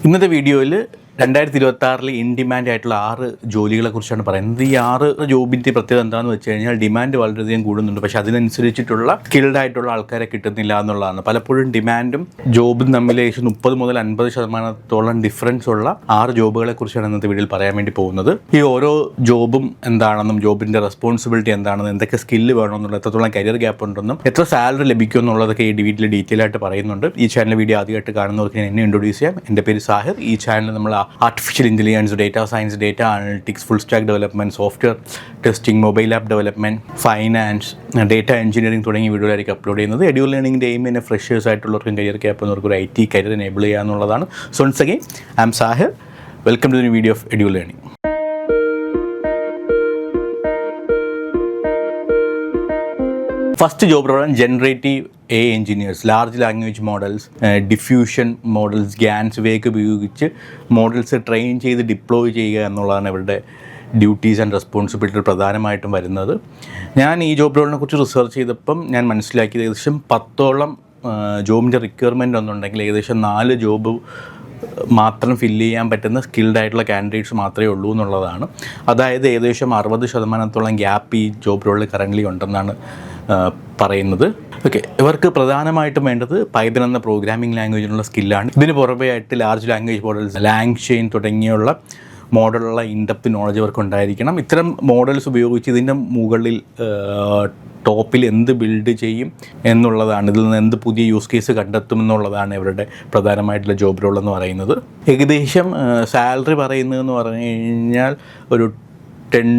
ഇന്നത്തെ വീഡിയോയിൽ 2026 in demand ആയിട്ടുള്ള 6 ജോലികളെ കുറിച്ചാണ് പറയുന്നത്. ഈ 6 ജോബിൻ്റെ പ്രത്യേകത എന്താണെന്ന് വെച്ച് കഴിഞ്ഞാൽ ഡിമാൻഡ് വളരെയധികം കൂടുന്നുണ്ട്, പക്ഷേ അതിനനുസരിച്ചിട്ടുള്ള സ്കിൽഡ് ആയിട്ടുള്ള ആൾക്കാരെ കിട്ടുന്നില്ല എന്നുള്ളതാണ്. പലപ്പോഴും ഡിമാൻഡും ജോബും തമ്മിൽ ഏകദേശം 30 മുതൽ 50% ഡിഫറൻസ് ഉള്ള 6 ജോബുകളെ കുറിച്ചാണ് ഇന്നത്തെ വീഡിയോയിൽ പറയാൻ വേണ്ടി പോകുന്നത്. ഈ ഓരോ ജോബും എന്താണെന്നും ജോബിൻ്റെ റെസ്പോൺസിബിലിറ്റി എന്താണെന്നും എന്തൊക്കെ സ്കില്ല് വേണമെന്നുള്ള എത്രത്തോളം കരിയർ ഗ്യാപ്പ് ഉണ്ടെന്നും എത്ര സാലറി ലഭിക്കും എന്നുള്ളതൊക്കെ ഈ വീഡിയോയിൽ ഡീറ്റെയിൽ ആയിട്ട് പറയുന്നുണ്ട്. ഈ ചാനൽ വീഡിയോ ആദ്യമായിട്ട് കാണുന്നവർക്ക് ഞാൻ എന്നെ ഇൻട്രൊഡ്യൂസ് ചെയ്യാം. എൻ്റെ പേര് സാഹിർ. ഈ ചാനൽ നമ്മൾ artificial intelligence, data science, data analytics, full stack development, software testing, mobile app development, finance, data engineering തുടങ്ങിയ വീഡിയോയിലായിരിക്കും അപ്ലോഡ് ചെയ്യുന്നത്. എഡ്യൂ ലേണിംഗിൻ്റെ എയിം തന്നെ ഫ്രഷേഴ്സ് ആയിട്ടുള്ളവർക്കും കരിയർ ഗ്യാപ്പ് എന്നവർക്ക് ഒരു IT കരിയർ എനേബിൾ ചെയ്യുക എന്നുള്ളതാണ്. So once again I am Sahir. Welcome to the video of edu learning. First job റോളാണ് generative AI engineers. Large language models, diffusion models, GANs ഇവയൊക്കെ ഉപയോഗിച്ച് മോഡൽസ് ട്രെയിൻ ചെയ്ത് deploy ചെയ്യുക എന്നുള്ളതാണ് ഇവരുടെ ഡ്യൂട്ടീസ് ആൻഡ് റെസ്പോൺസിബിലിറ്റി പ്രധാനമായിട്ടും വരുന്നത്. ഞാൻ ഈ ജോബ് റോളിനെ കുറിച്ച് റിസർച്ച് ചെയ്തപ്പം ഞാൻ മനസ്സിലാക്കിയത് ഏകദേശം 10ഓളം ജോബിൻ്റെ റിക്വയർമെൻറ്റ് ഒന്നുണ്ടെങ്കിൽ ഏകദേശം 4 ജോബ് മാത്രം ഫില്ല് ചെയ്യാൻ പറ്റുന്ന സ്കിൽഡ് ആയിട്ടുള്ള കാൻഡിഡേറ്റ്സ് മാത്രമേ ഉള്ളൂ എന്നുള്ളതാണ്. അതായത് ഏകദേശം 60% ഗ്യാപ്പ് ഈ ജോബ് റോളിൽ കറൻ്റ്ലി ഉണ്ടെന്നാണ് പറയുന്നത്. ഓക്കെ, ഇവർക്ക് പ്രധാനമായിട്ടും വേണ്ടത് പൈത്തൺ എന്ന പ്രോഗ്രാമിംഗ് ലാംഗ്വേജിനുള്ള സ്കില്ലാണ്. ഇതിന് പുറമേ ആയിട്ട് ലാർജ് ലാംഗ്വേജ് മോഡൽസ്, ലാംഗ്ചെയിൻ തുടങ്ങിയുള്ള മോഡലുള്ള ഇൻഡെപ്ത് നോളജ് ഇവർക്ക് ഉണ്ടായിരിക്കണം. ഇത്തരം മോഡൽസ് ഉപയോഗിച്ച് ഇതിൻ്റെ മുകളിൽ ടോപ്പിൽ എന്ത് ബിൽഡ് ചെയ്യും എന്നുള്ളതാണ്, ഇതിൽ നിന്ന് എന്ത് പുതിയ യൂസ് കേസ് കണ്ടെത്തുമെന്നുള്ളതാണ് ഇവരുടെ പ്രധാനമായിട്ടുള്ള ജോബ് റോൾ എന്ന് പറയുന്നത്. ഏകദേശം സാലറി പറയുന്നതെന്ന് പറഞ്ഞു കഴിഞ്ഞാൽ ഒരു 10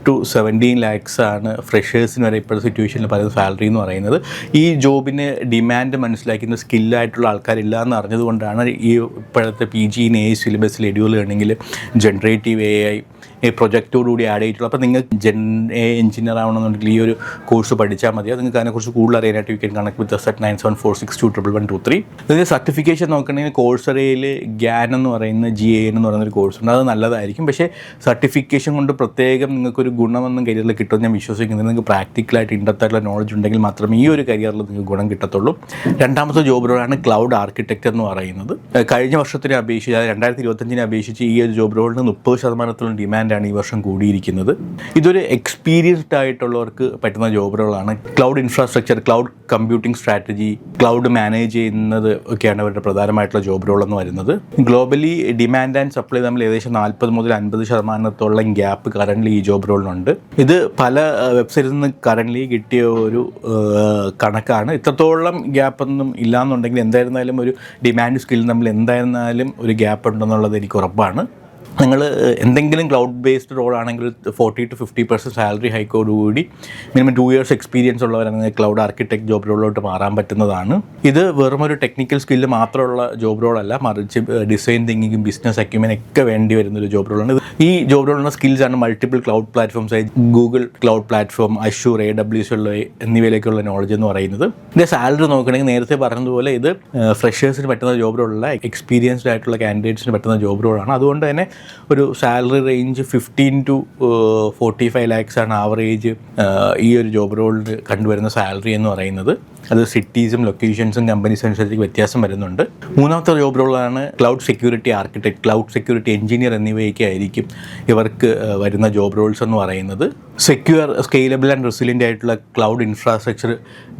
to 17 lakhs ആണ് ഫ്രഷേഴ്സിന് വരെ ഇപ്പോഴത്തെ സിറ്റുവേഷനിൽ പറയുന്ന സാലറി എന്ന് പറയുന്നത്. ഈ ജോബിന് ഡിമാൻഡ് മനസ്സിലാക്കുന്ന സ്കില്ലായിട്ടുള്ള ആൾക്കാരില്ല എന്ന് അറിഞ്ഞതുകൊണ്ടാണ് ഈ ഇപ്പോഴത്തെ PG in AI സിലബസിൽ എഡ്യൂ ലേണിംഗിൽ ജനറേറ്റീവ് AI ഈ പ്രൊജക്റ്റോടുകൂടി ആഡ് ചെയ്തിട്ടുള്ളൂ. അപ്പോൾ നിങ്ങൾ AI എഞ്ചിനീയർ ആവണമെന്നുണ്ടെങ്കിൽ ഈ ഒരു കോഴ്സ് പഠിച്ചാൽ മതി. നിങ്ങൾക്ക് അതിനെക്കുറിച്ച് കൂടുതൽ അറിയാനായിട്ട് you can connect with us at 9746211123. ഇതിൻ്റെ സർട്ടിഫിക്കേഷൻ നോക്കണമെങ്കിൽ കോഴ്സറയിൽ GAN എന്ന് പറയുന്ന GAN എന്ന് പറയുന്നൊരു കോഴ്സ് ഉണ്ട്. അത് നല്ലതായിരിക്കും, പക്ഷേ സർട്ടിഫിക്കേഷൻ കൊണ്ട് പ്രത്യേകം നിങ്ങൾക്കൊരു ഗുണമൊന്നും കരിയറിൽ കിട്ടുമെന്ന് ഞാൻ വിശ്വസിക്കുന്നത്. നിങ്ങൾക്ക് പ്രാക്ടിക്കലായിട്ട് ഇൻഡെപ്തായിട്ടുള്ള നോളജ് ഉണ്ടെങ്കിൽ മാത്രമേ ഈ ഒരു കരിയറിൽ നിങ്ങൾക്ക് ഗുണം കിട്ടത്തുള്ളൂ. രണ്ടാമത്തെ ജോബ് റോളാണ് ക്ലൗഡ് ആർക്കിടെക്ചർ എന്ന് പറയുന്നത്. കഴിഞ്ഞ വർഷത്തിനെ അപേക്ഷിച്ച്, അതായത് 2025 അപേക്ഷിച്ച് ഈ ഒരു ജോബ് റോളിന് 30% ഡിമാൻഡാണ് ഈ വർഷം കൂടിയിരിക്കുന്നത്. ഇതൊരു എക്സ്പീരിയൻസ്ഡ് ആയിട്ടുള്ളവർക്ക് പറ്റുന്ന ജോബ് റോളാണ്. Cloud infrastructure, cloud computing strategy, cloud manage ചെയ്യുന്നത് ഒക്കെയാണ് അവരുടെ പ്രധാനമായിട്ടുള്ള ജോബ് റോൾ എന്ന് വരുന്നത്. ഗ്ലോബലി ഡിമാൻഡ് ആൻഡ് സപ്ലൈ തമ്മിൽ ഏകദേശം 40 മുതൽ 50% ഗ്യാപ്പ് കറൻ്റ്ലി ഈ ജോബ് റോളിനുണ്ട്. ഇത് പല വെബ്സൈറ്റിൽ നിന്ന് കറൻ്റ്ലി കിട്ടിയ ഒരു കണക്കാണ്. ഇത്രത്തോളം ഗ്യാപ്പൊന്നും ഇല്ലയെന്നുണ്ടെങ്കിൽ എന്തായിരുന്നാലും ഒരു ഡിമാൻഡ് സ്കിൽ തമ്മിൽ എന്തായിരുന്നാലും ഒരു ഗ്യാപ്പ് ഉണ്ടെന്നുള്ളത് എനിക്ക് ഉറപ്പാണ്. നിങ്ങൾ എന്തെങ്കിലും ക്ലൗഡ് ബേസ്ഡ് റോൾ ആണെങ്കിൽ 40 to 50% സാലറി ഹൈക്കോടുകൂടി മിനിമം 2 years എക്സ്പീരിയൻസ് ഉള്ളവരാണെങ്കിൽ ക്ലൗഡ് ആർക്കിടെക്ട് ജോബ് റോളിലോട്ട് മാറാൻ പറ്റുന്നതാണ്. ഇത് വെറും ഒരു ടെക്നിക്കൽ സ്കില്ല് മാത്രമുള്ള ജോബ് റോളല്ല, മറിച്ച് ഡിസൈൻ തിങ്കിങ്ങും ബിസിനസ് അക്യുമെനൊക്കെ വേണ്ടി വരുന്നൊരു ജോബ് റോളാണ്. ഈ ജോബ് റോളിലുള്ള സ്കിൽസാണ് മൾട്ടിപ്പിൾ ക്ലൗഡ് പ്ലാറ്റ്ഫോംസ് ആയി Google cloud platform, Azure, AWS എന്നിവയിലേക്കുള്ള നോളജ് എന്ന് പറയുന്നത്. ഇതിൻ്റെ സാലറി നോക്കുകയാണെങ്കിൽ നേരത്തെ പറഞ്ഞതുപോലെ ഇത് ഫ്രഷേഴ്സിന് പറ്റുന്ന ജോബ് റോളല്ല, എക്സ്പീരിയൻസ്ഡ് ആയിട്ടുള്ള കാൻഡിഡേറ്റ്സിന് പറ്റുന്ന ജോബ് റോളാണ്. അതുകൊണ്ട് തന്നെ ഒരു സാലറി റേഞ്ച് 15 to 45 lakhs ആണ് ആവറേജ് ഈ ഒരു ജോബ് റോളിൽ കണ്ടുവരുന്ന സാലറി എന്ന് പറയുന്നത്. അത് സിറ്റീസും ലൊക്കേഷൻസും കമ്പനീസ് അനുസരിച്ച് വ്യത്യാസം വരുന്നുണ്ട്. മൂന്നാമത്തെ ജോബ് റോളാണ് cloud security architect, cloud security engineer എന്നിവയൊക്കെ ആയിരിക്കും ഇവർക്ക് വരുന്ന ജോബ് റോൾസ് എന്ന് പറയുന്നത്. സെക്യൂർ, സ്കെയിലബിൾ ആൻഡ് റെസിലിയൻ്റ് ആയിട്ടുള്ള ക്ലൗഡ് ഇൻഫ്രാസ്ട്രക്ചർ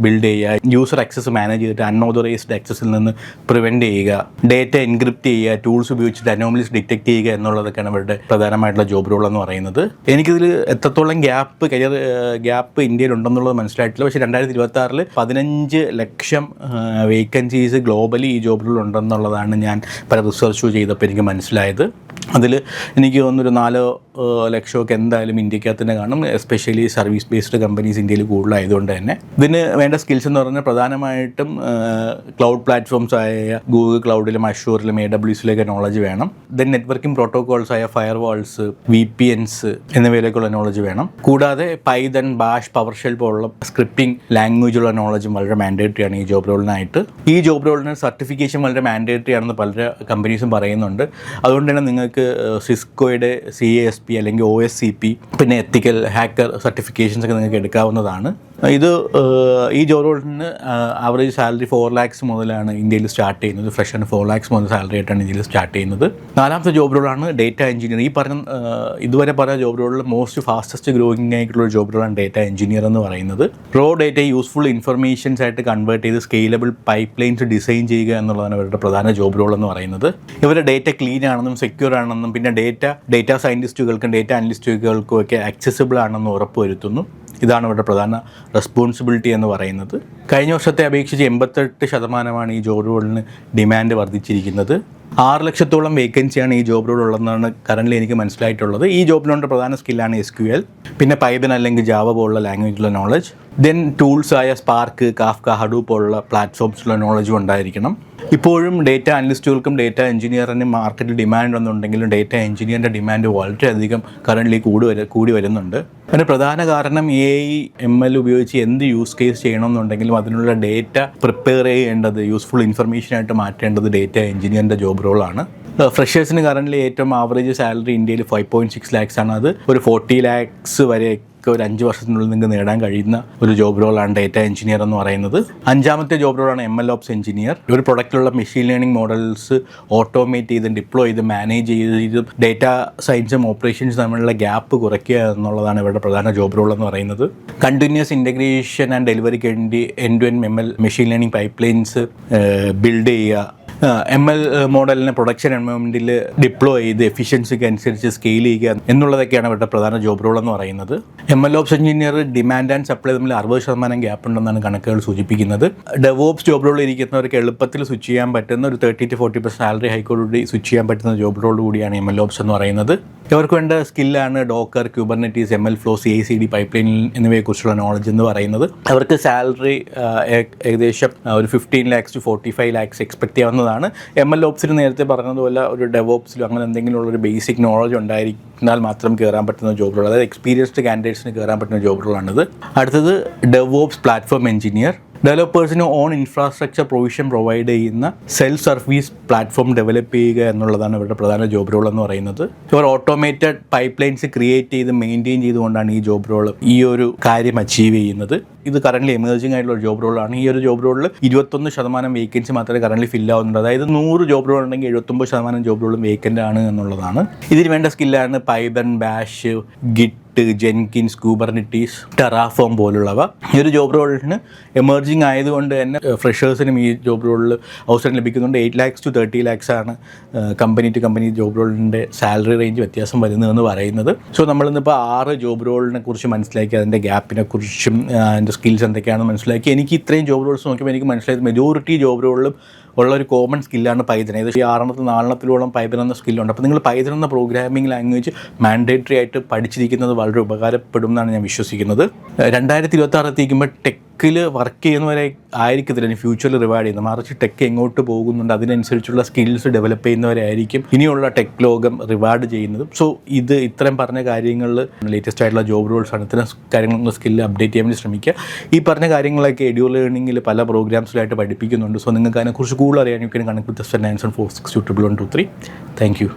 ബിൽഡ് ചെയ്യുക, യൂസർ ആക്സസ് മാനേജ് ചെയ്തിട്ട് അൺഓതറൈസ്ഡ് ആക്സസിൽ നിന്ന് പ്രിവെൻറ്റ് ചെയ്യുക, ഡേറ്റ എൻക്രിപ്റ്റ് ചെയ്യുക, ടൂൾസ് ഉപയോഗിച്ചിട്ട് അനോമലീസ് ഡിറ്റക്ട് ചെയ്യുക എന്നുള്ളതൊക്കെയാണ് ഇവരുടെ പ്രധാനമായിട്ടുള്ള ജോബ് റോൾ എന്ന് പറയുന്നത്. എനിക്കിതിൽ എത്രത്തോളം കരിയർ ഗ്യാപ്പ് ഇന്ത്യയിൽ ഉണ്ടെന്നുള്ളത് മനസ്സിലായിട്ടില്ല, പക്ഷേ 2026 15 ലക്ഷം വേക്കൻസീസ് ഗ്ലോബലി ഈ ജോബ് റോൾ ഉണ്ടെന്നുള്ളതാണ് ഞാൻ പല റിസർച്ച് ചെയ്തപ്പോൾ എനിക്ക് മനസ്സിലായത്. അതിൽ എനിക്ക് തോന്നുന്നൊരു 4 ലക്ഷമൊക്കെ എന്തായാലും ഇന്ത്യക്കകത്ത് തന്നെ കാണും. എസ്പെഷ്യലി സർവീസ് ബേസ്ഡ് കമ്പനീസ് ഇന്ത്യയിൽ കൂടുതലായതുകൊണ്ട് തന്നെ ഇതിന് വേണ്ട സ്കിൽസ് എന്ന് പറഞ്ഞാൽ പ്രധാനമായിട്ടും ക്ലൗഡ് പ്ലാറ്റ്ഫോംസ് ആയ ഗൂഗിൾ ക്ലൗഡിലും അഷ്യൂറിലും AWSയിലൊക്കെ നോളജ് വേണം. ദെൻ നെറ്റ്വർക്കിംഗ് പ്രോട്ടോകോൾസ് ആയ ഫയർ വാൾസ്, VPNs എന്നിവയിലേക്കുള്ള നോളജ് വേണം. കൂടാതെ പൈത്തൺ, ബാഷ്, പവർഷെൽ പോലുള്ള സ്ക്രിപ്റ്റിംഗ് ലാംഗ്വേജുള്ള നോളജും വളരെ മാൻഡേറ്ററി ആണ് ഈ ജോബ് റോളിനായിട്ട്. ഈ ജോബ് റോളിന് സർട്ടിഫിക്കേഷൻ വളരെ മാൻഡേറ്ററി ആണെന്ന് പല കമ്പനീസും പറയുന്നുണ്ട്. അതുകൊണ്ട് തന്നെ നിങ്ങൾക്ക് സിസ്കോയുടെ CASP അല്ലെങ്കിൽ OSCP, പിന്നെ എത്തിക്കൽ ഹാക്കർ സർട്ടിഫിക്കേഷൻസ് ഒക്കെ നിങ്ങൾക്ക് എടുക്കാവുന്നതാണ്. ഇത് ഈ ജോബ് റോളിന് ആവറേജ് സാലറി 4 lakhs മുതലാണ് ഇന്ത്യയിൽ സ്റ്റാർട്ട് ചെയ്യുന്നത്. ഫ്രഷറിന് 4 lakhs മുതൽ സാലറി ആയിട്ടാണ് ഇന്ത്യയിൽ സ്റ്റാർട്ട് ചെയ്യുന്നത്. 4ാമത്തെ ജോബ് റോളാണ് ഡേറ്റ എഞ്ചിനീയർ. ഈ പറഞ്ഞ ഇതുവരെ പറഞ്ഞ ജോബ് റോളിൽ ഫാസ്റ്റസ്റ്റ് ഗ്രോയിങ് ആയിട്ടുള്ള ജോബ് റോളാണ് ഡേറ്റ എഞ്ചിനീയർ എന്ന് പറയുന്നത്. റോ ഡേറ്റ യൂസ്ഫുൾ ഇൻഫർമേഷൻസ് ആയിട്ട് കൺവേർട്ട് ചെയ്ത് സ്കെയിലബിൾ പൈപ്പ് ലൈൻസ് ഡിസൈൻ ചെയ്യുക എന്നുള്ളതാണ് ഇവരുടെ പ്രധാന ജോബ് റോൾ എന്ന് പറയുന്നത്. ഇവരുടെ ഡേറ്റ ക്ലീൻ ആണെന്നും സെക്യൂർ ആണെന്നും പിന്നെ ഡേറ്റ സയൻറ്റിസ്റ്റുകൾക്കും ഡേറ്റ അനലിസ്റ്റുകൾക്കും ഒക്കെ ആക്സസിബിൾ ആണെന്ന് ഉറപ്പുവരുത്തുന്നു. ഇതാണ് ഇവരുടെ പ്രധാന റെസ്പോൺസിബിലിറ്റി എന്ന് പറയുന്നത്. കഴിഞ്ഞ വർഷത്തെ അപേക്ഷിച്ച് 88% ഈ ജോബ് റോളിന് ഡിമാൻഡ് വർദ്ധിച്ചിരിക്കുന്നത്. 6 ലക്ഷത്തോളം വേക്കൻസിയാണ് ഈ ജോബ് റോൾ ഉള്ളതെന്നാണ് കറൻ്റ് എനിക്ക് മനസ്സിലായിട്ടുള്ളത്. ഈ ജോബിലുള്ള പ്രധാന സ്കില്ലാണ് SQL, പിന്നെ പൈതൺ അല്ലെങ്കിൽ ജാവ പോലുള്ള ലാംഗ്വേജിലുള്ള നോളജ്, ദെൻ ടൂൾസ് ആയ സ്പാർക്ക്, കാഫ്ക, ഹഡൂപ്പ് പോലുള്ള പ്ലാറ്റ്ഫോംസിലുള്ള നോളജും ഉണ്ടായിരിക്കണം. ഇപ്പോഴും ഡേറ്റ അനലിസ്റ്റുകൾക്കും ഡേറ്റ എഞ്ചിനീയറിനും മാർക്കറ്റിൽ ഡിമാൻഡ് വന്നുണ്ടെങ്കിലും ഡേറ്റ എഞ്ചിനീയറിൻ്റെ ഡിമാൻഡ് വളരെയധികം കറൻ്റ് കൂടി വരുന്നുണ്ട്. അതിന് പ്രധാന കാരണം AI ML ഉപയോഗിച്ച് എന്ത് യൂസ് കേസ് ചെയ്യണമെന്നുണ്ടെങ്കിലും അതിനുള്ള ഡേറ്റ പ്രിപ്പയർ ചെയ്യേണ്ടത്, യൂസ്ഫുൾ ഇൻഫർമേഷനായിട്ട് മാറ്റേണ്ടത് ഡേറ്റ എഞ്ചിനീയറിൻ്റെ ജോബ് റോളാണ്. ഫ്രഷേഴ്സിന് കറൻ്റ് ഏറ്റവും ആവറേജ് സാലറി ഇന്ത്യയിൽ 5.6 lakhs ആണ്. അത് ഒരു 40 lakhs വരെ ഒരു 5 വർഷത്തിനുള്ളിൽ നിങ്ങൾക്ക് നേടാൻ കഴിയുന്ന ഒരു ജോബ് റോളാണ് ഡേറ്റ എഞ്ചിനീയർ എന്ന് പറയുന്നത്. 5ാമത്തെ ജോബ് റോളാണ് MLOps എഞ്ചിനീയർ. ഒരു പ്രൊഡക്റ്റിലുള്ള മെഷീൻ ലേണിംഗ് മോഡൽസ് ഓട്ടോമേറ്റ് ചെയ്ത് ഡിപ്ലോയ് ചെയ്ത് മാനേജ് ചെയ്ത് ഡേറ്റ സയൻസും ഓപ്പറേഷൻസും തമ്മിലുള്ള ഗ്യാപ്പ് കുറയ്ക്കുക എന്നുള്ളതാണ് ഇവരുടെ പ്രധാന ജോബ് റോൾ എന്ന് പറയുന്നത്. കണ്ടിന്യൂസ് ഇൻ്റഗ്രേഷൻ ആൻഡ് ഡെലിവറിക്ക് വേണ്ടി end to end ML machine learning pipelines build ചെയ്യുക, ML മോഡലിനെ പ്രൊഡക്ഷൻ എൻവയോൺമെൻറ്റിൽ ഡിപ്ലോയ് ചെയ്ത് എഫിഷ്യൻസിക്ക് അനുസരിച്ച് സ്കെയിൽ ചെയ്യുക എന്നുള്ളതൊക്കെയാണ് ഇവരുടെ പ്രധാന ജോബ് റോൾ എന്ന് പറയുന്നത്. MLOps engineer demand and supply തമ്മിൽ 60% ഗ്യാപ്പ് ഉണ്ടെന്നാണ് കണക്കുകൾ സൂചിപ്പിക്കുന്നത്. ഡെവോപ്സ് ജോബ് റോളിൽ ഇരിക്കുന്നവർക്ക് എളുപ്പത്തിൽ സ്വിച്ച് ചെയ്യാൻ പറ്റുന്ന ഒരു 30-40% സാലറി ഹൈക്കോടുകൂടി സ്വിച്ച് ചെയ്യാൻ പറ്റുന്ന ജോബ് റോൾ കൂടിയാണ് MLOps എന്ന് പറയുന്നത്. ഇവർക്ക് വേണ്ട സ്കില്ലാണ് Docker, Kubernetes, ML flow, CI/CD pipeline എന്നിവയെക്കുറിച്ചുള്ള നോളജ് എന്ന് പറയുന്നത്. അവർക്ക് സാലറി ഏകദേശം ഒരു 15 lakhs to 45 lakhs എക്സ്പെക്ട് ചെയ്യാവുന്നതാണ്. MLOpsന് നേരത്തെ പറഞ്ഞതുപോലെ ഒരു ഡെവോപ്സിലും അങ്ങനെ എന്തെങ്കിലും ഉള്ളൊരു ബേസിക് നോളജ് ഉണ്ടായിരിക്കുന്നാൽ മാത്രം കയറാൻ പറ്റുന്ന ജോബ് റോൾ, അതായത് എക്സ്പീരിയൻസ്ഡ് കാൻഡിഡേറ്റ്സിന് കയറാൻ പറ്റുന്ന ജോബ് റോളാണിത്. അടുത്തത് ഡെവോപ്സ് പ്ലാറ്റ്ഫോം എഞ്ചിനീയർ. ഡെവലപ്പേഴ്സിന് ഓൺ ഇൻഫ്രാസ്ട്രക്ചർ പ്രൊവിഷൻ പ്രൊവൈഡ് ചെയ്യുന്ന സെൽഫ് സർവീസ് പ്ലാറ്റ്ഫോം ഡെവലപ്പ് ചെയ്യുക എന്നുള്ളതാണ് ഇവരുടെ പ്രധാന ജോബ് റോൾ എന്ന് പറയുന്നത്. ഇവർ ഓട്ടോമേറ്റഡ് പൈപ്പ് ലൈൻസ് ക്രിയേറ്റ് ചെയ്ത് മെയിൻറ്റെയിൻ ചെയ്തുകൊണ്ടാണ് ഈ ജോബ് റോൾ ഈ ഒരു കാര്യം അച്ചീവ് ചെയ്യുന്നത്. ഇത് കറൻ്റ് എമേർജിംഗ് ആയിട്ടുള്ള ജോബ് റോളാണ്. ഈ ഒരു ജോബ് റോളിൽ 21% വേക്കൻസി മാത്രമേ കറൻ്റ് ഫിൽ ആവുന്നുണ്ട്. അതായത് 100 ജോബ് റോൾ ഉണ്ടെങ്കിൽ 79% ജോബ് റോളും വേക്കൻ്റ് ആണ് എന്നുള്ളതാണ്. ഇതിന് വേണ്ട സ്കില്ലാണ് Python, bash, git, Jenkins, കുബർനെറ്റീസ്, terraform പോലുള്ളവ. ഈ ഒരു ജോബ് റോളിന് എമേർജിംഗ് ആയതുകൊണ്ട് തന്നെ ഫ്രഷേഴ്സിനും ഈ ജോബ് റോളിൽ അവസരം ലഭിക്കുന്നുണ്ട്. 8 lakhs to 30 lakhs ആണ് കമ്പനി ടു കമ്പനി ജോബ് റോളിൻ്റെ സാലറി റേഞ്ച് വ്യത്യാസം വരുന്നതെന്ന് പറയുന്നത്. സോ നമ്മളിന്നിപ്പോൾ 6 ജോബ് റോളിനെ കുറിച്ച് മനസ്സിലാക്കി, അതിൻ്റെ ഗ്യാപ്പിനെ കുറിച്ചും അതിൻ്റെ സ്കിൽസ് എന്തൊക്കെയാണെന്ന് മനസ്സിലാക്കി. എനിക്ക് ഇത്രയും ജോബ് റോൾസ് നോക്കിയപ്പോൾ എനിക്ക് മനസ്സിലായത് മെജോറിറ്റി ജോബ് റോളിലും ഉള്ള ഒരു കോമൺ സ്കില്ലാണ് പൈതൺ. ഏകദേശം 6-4 പൈതൺ എന്ന സ്കില്ലുണ്ട്. അപ്പോൾ നിങ്ങൾ പൈതൺ എന്ന പ്രോഗ്രാമിംഗ് ലാംഗ്വേജ് മാൻഡേറ്ററി ആയിട്ട് പഠിച്ചിരിക്കുന്നത് വളരെ ഉപകാരപ്പെടും എന്നാണ് ഞാൻ വിശ്വസിക്കുന്നത്. 2026 എത്തിക്കുമ്പോൾ ടെക്കിൽ വർക്ക് ചെയ്യുന്നവരെ ആയിരിക്കത്തില്ല ഇനി ഫ്യൂച്ചറിൽ റിവാർഡ് ചെയ്യുന്നത്, മറിച്ച് ടെക്ക് എങ്ങോട്ട് പോകുന്നുണ്ട് അതിനനുസരിച്ചുള്ള സ്കിൽസ് ഡെവലപ്പ് ചെയ്യുന്നവരെ ആയിരിക്കും ഇനിയുള്ള ടെക് ലോകം റിവാർഡ് ചെയ്യുന്നത്. സോ ഇത്രയും പറഞ്ഞ കാര്യങ്ങളിൽ ലേറ്റസ്റ്റ് ആയിട്ടുള്ള ജോബ് റോൾസ് ആണ്. ഇത്തരം കാര്യങ്ങളൊന്നും സ്കില്ല് അപ്ഡേറ്റ് ചെയ്യാൻ വേണ്ടി ശ്രമിക്കുക. ഈ പറഞ്ഞ കാര്യങ്ങളൊക്കെ എഡ്യൂ ലേണിംഗിൽ പല പ്രോഗ്രാംസിലായിട്ട് പഠിപ്പിക്കുന്നുണ്ട്. സോ നിങ്ങൾക്ക് അതിനെക്കുറിച്ച് കൂടുതൽ അറിയാൻ you can connect with 9794621123. Thank you.